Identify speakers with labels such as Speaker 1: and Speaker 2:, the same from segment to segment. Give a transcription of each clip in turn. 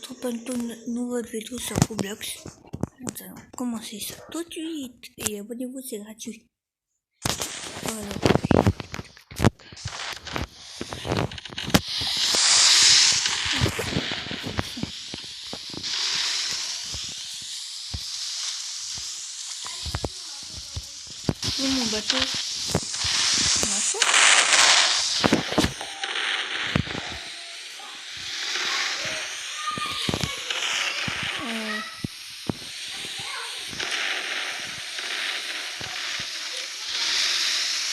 Speaker 1: enregistre pas une nouvelle vidéo sur Roblox. Nous allons commencer ça tout de suite. Et abonnez-vous, c'est gratuit. Voilà. Où mon bateau?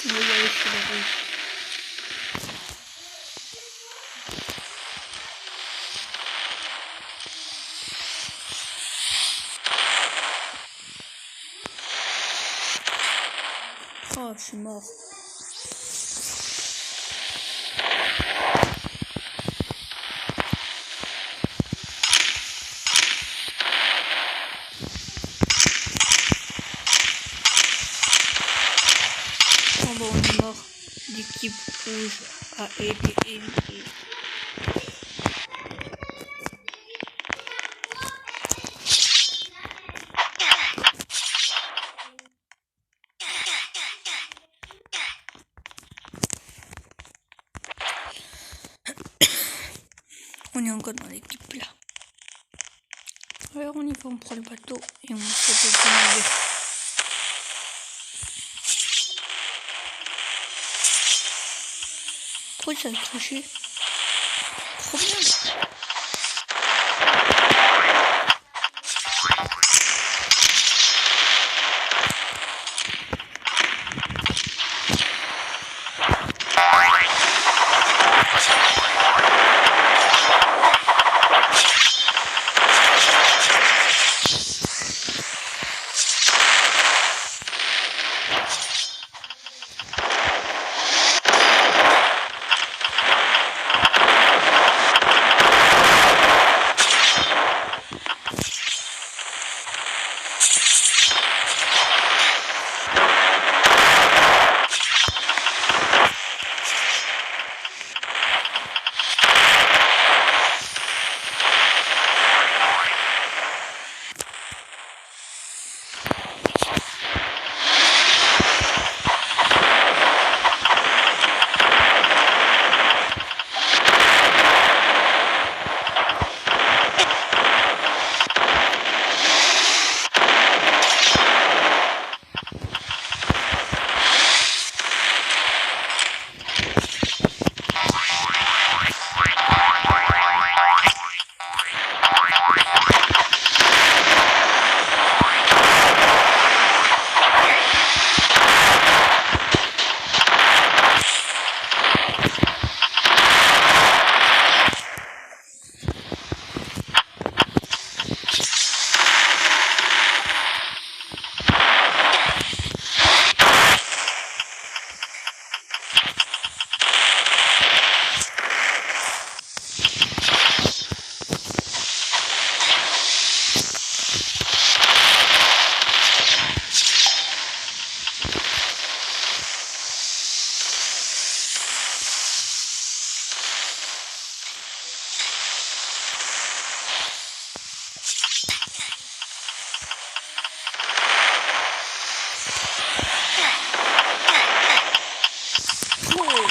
Speaker 1: On va y aller sur la rue. Oh, je suis mort. Oh bon, on est mort. L'équipe rouge a été éliminée. On est encore dans l'équipe là. Alors on y va, on prend le bateau et on se fait démarrer. Pourquoi ça a accroché? Trop bien.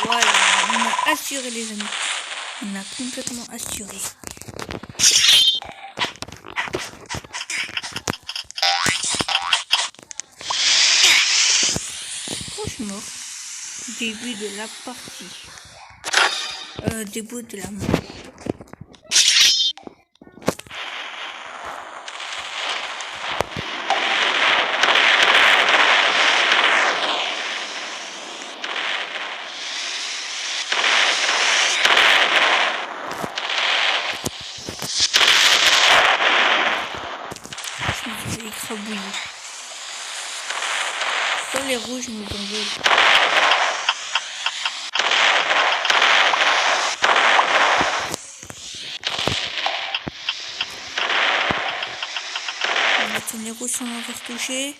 Speaker 1: Voilà, on a assuré les amis. On a complètement assuré. Franchement, début de la partie. Début de la manche. Écrabouillé. Soit les rouges nous en veulent. Les rouges sont encore touchés.